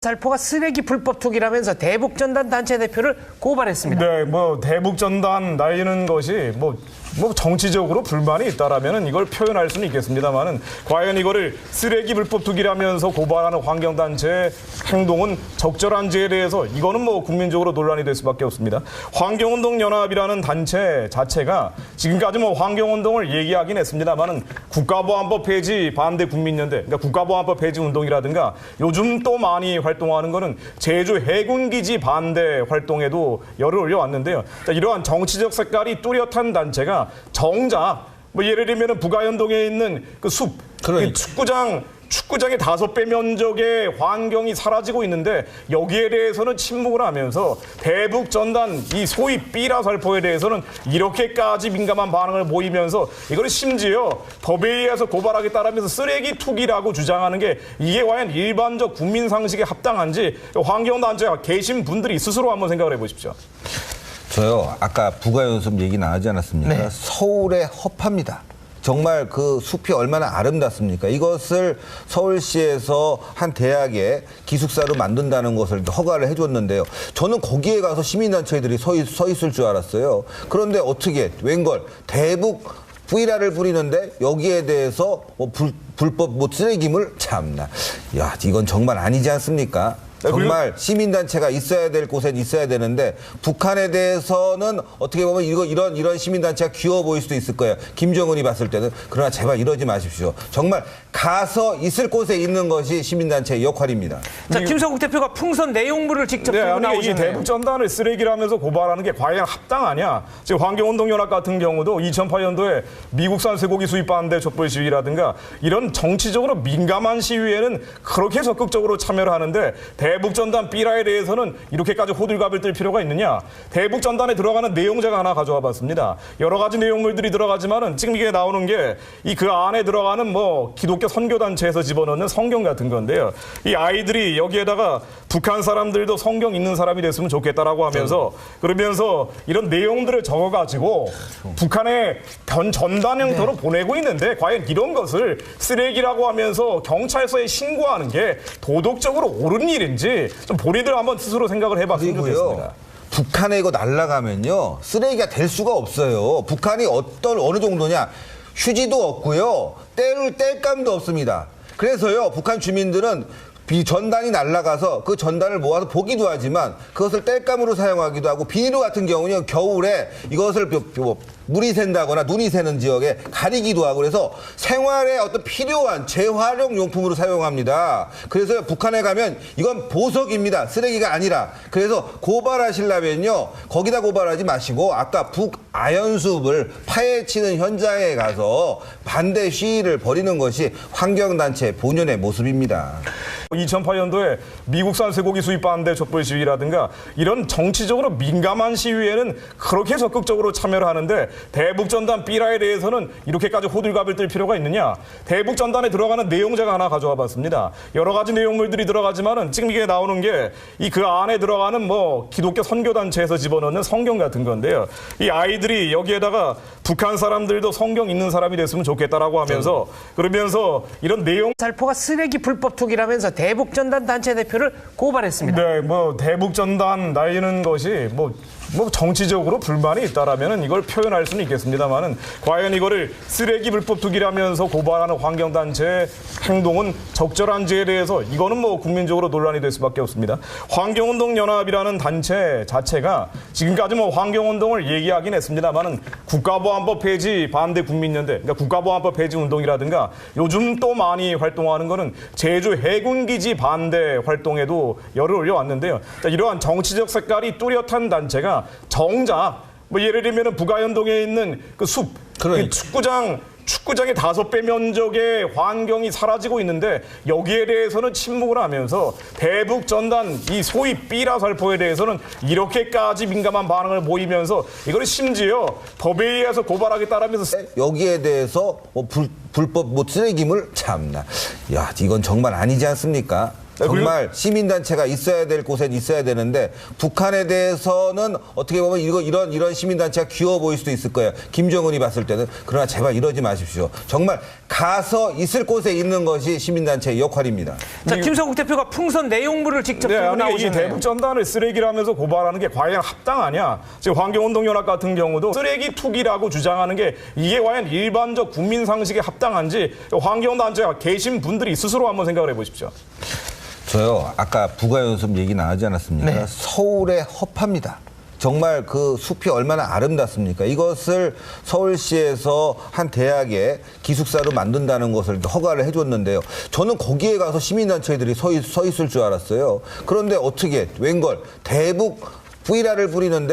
살포가 쓰레기 불법 투기라면서 대북전단 단체 대표를 고발했습니다. 네, 대북전단 날리는 것이 정치적으로 불만이 있다라면 이걸 표현할 수는 있겠습니다만은 과연 이거를 쓰레기 불법 투기라면서 고발하는 환경단체의 행동은 적절한지에 대해서 이거는 국민적으로 논란이 될 수밖에 없습니다. 환경운동연합이라는 단체 자체가 지금까지 환경운동을 얘기하긴 했습니다만은 국가보안법 폐지 반대 국민연대, 그러니까 국가보안법 폐지 운동이라든가 요즘 또 많이 활동하는 거는 제주 해군기지 반대 활동에도 열을 올려왔는데요. 자, 이러한 정치적 색깔이 뚜렷한 단체가 정작 예를 들면 북아현동에 있는 그 숲, 그 축구장의 5배 면적의 환경이 사라지고 있는데 여기에 대해서는 침묵을 하면서 대북 전단 이 소위 삐라 살포에 대해서는 이렇게까지 민감한 반응을 보이면서 이걸 심지어 법에 의해서 고발하겠다라면서 쓰레기 투기라고 주장하는 게 이게 과연 일반적 국민 상식에 합당한지 환경단체가 계신 분들이 스스로 한번 생각을 해보십시오. 저요, 아까 부가연습 얘기 나오지 않았습니까? 네. 서울의 허파입니다. 정말 그 숲이 얼마나 아름답습니까? 이것을 서울시에서 한 대학에 기숙사로 만든다는 것을 허가를 해줬는데요. 저는 거기에 가서 시민단체들이 서 있을 줄 알았어요. 그런데 어떻게 웬걸 대북 뿌이라를 부리는데 여기에 대해서 불법 쓰레기물 참나. 야, 이건 정말 아니지 않습니까? 정말 시민단체가 있어야 될 곳엔 있어야 되는데 북한에 대해서는 어떻게 보면 이런 시민단체가 귀여워 보일 수도 있을 거예요. 김정은이 봤을 때는. 그러나 제발 이러지 마십시오. 정말 가서 있을 곳에 있는 것이 시민단체의 역할입니다. 자, 김성국 대표가 풍선 내용물을 직접 들고 나오셨네요. 이 대북전단을 쓰레기라면서 고발하는 게 과연 합당하냐. 지금 환경운동연합 같은 경우도 2008년도에 미국산 쇠고기 수입 반대 촛불 시위라든가 이런 정치적으로 민감한 시위에는 그렇게 적극적으로 참여를 하는데 대북전단 삐라에 대해서는 이렇게까지 호들갑을 뜰 필요가 있느냐. 대북전단에 들어가는 내용자가 하나 가져와 봤습니다. 여러 가지 내용물들이 들어가지만은 지금 이게 나오는 게 그 안에 들어가는 기독교 선교단체에서 집어넣는 성경 같은 건데요. 이 아이들이 여기에다가 북한 사람들도 성경 읽는 사람이 됐으면 좋겠다라고 하면서 그러면서 이런 내용들을 적어가지고 북한에 전단 형태로 보내고 있는데 과연 이런 것을 쓰레기라고 하면서 경찰서에 신고하는 게 도덕적으로 옳은 일인지 좀 본인들 한번 스스로 생각을 해봤으면 좋겠습니다. 북한에 이거 날아가면요 쓰레기가 될 수가 없어요. 북한이 어느 정도냐. 휴지도 없고요. 뗄 감도 없습니다. 그래서요 북한 주민들은 전단이 날아가서 그 전단을 모아서 보기도 하지만 그것을 땔감으로 사용하기도 하고 비닐로 같은 경우는 겨울에 이것을 물이 샌다거나 눈이 새는 지역에 가리기도 하고 그래서 생활에 어떤 필요한 재활용 용품으로 사용합니다. 그래서 북한에 가면 이건 보석입니다. 쓰레기가 아니라. 그래서 고발하시려면요 거기다 고발하지 마시고 아까 북아현숲을 파헤치는 현장에 가서 반대 시위를 벌이는 것이 환경단체 본연의 모습입니다. 2008년도에 미국산 쇠고기 수입 반대 촛불 시위라든가 이런 정치적으로 민감한 시위에는 그렇게 적극적으로 참여를 하는데 대북전단 삐라에 대해서는 이렇게까지 호들갑을 뜰 필요가 있느냐. 대북전단에 들어가는 내용자가 하나 가져와 봤습니다. 여러 가지 내용물들이 들어가지만은 지금 이게 나오는 게 그 안에 들어가는 기독교 선교단체에서 집어넣는 성경 같은 건데요. 이 아이들이 여기에다가 북한 사람들도 성경 읽는 사람이 됐으면 좋겠다라고 하면서 그러면서 이런 내용 살포가 쓰레기 불법 투기라면서 대북전단 단체 대표를 고발했습니다. 네, 대북전단 날리는 것이 정치적으로 불만이 있다라면 이걸 표현할 수는 있겠습니다만은 과연 이거를 쓰레기 불법 투기라면서 고발하는 환경단체의 행동은 적절한지에 대해서 이거는 국민적으로 논란이 될 수밖에 없습니다. 환경운동연합이라는 단체 자체가 지금까지 환경운동을 얘기하긴 했습니다만은 국가보안법 폐지 반대 국민연대, 그러니까 국가보안법 폐지 운동이라든가 요즘 또 많이 활동하는 거는 제주 해군기지 반대 활동에도 열을 올려왔는데요. 자, 이러한 정치적 색깔이 뚜렷한 단체가 정작 예를 들면 북아현동에 있는 그 숲, 그 축구장의 5배 면적의 환경이 사라지고 있는데 여기에 대해서는 침묵을 하면서 대북 전단 이 소위 삐라 살포에 대해서는 이렇게까지 민감한 반응을 보이면서 이걸 심지어 법에 의해서 고발하겠다라면서 여기에 대해서 불법 쓰레기물 참나. 야, 이건 정말 아니지 않습니까? 정말 시민단체가 있어야 될 곳엔 있어야 되는데 북한에 대해서는 어떻게 보면 이런 시민단체가 귀여워 보일 수도 있을 거예요. 김정은이 봤을 때는. 그러나 제발 이러지 마십시오. 정말 가서 있을 곳에 있는 것이 시민단체의 역할입니다. 자, 김성국 대표가 풍선 내용물을 직접 네, 들고 아니, 이 나오셨네요. 대북전단을 쓰레기라면서 고발하는 게 과연 합당하냐? 지금 환경운동연합 같은 경우도 쓰레기 투기라고 주장하는 게 이게 과연 일반적 국민 상식에 합당한지 환경단체가 계신 분들이 스스로 한번 생각을 해보십시오. 저요, 아까 부가연습 얘기 나오지 않았습니까? 네. 서울의 허파입니다. 정말 그 숲이 얼마나 아름답습니까? 이것을 서울시에서 한 대학에 기숙사로 만든다는 것을 허가를 해줬는데요. 저는 거기에 가서 시민단체들이 서 있을 줄 알았어요. 그런데 어떻게 웬걸 대북 V라를 부리는데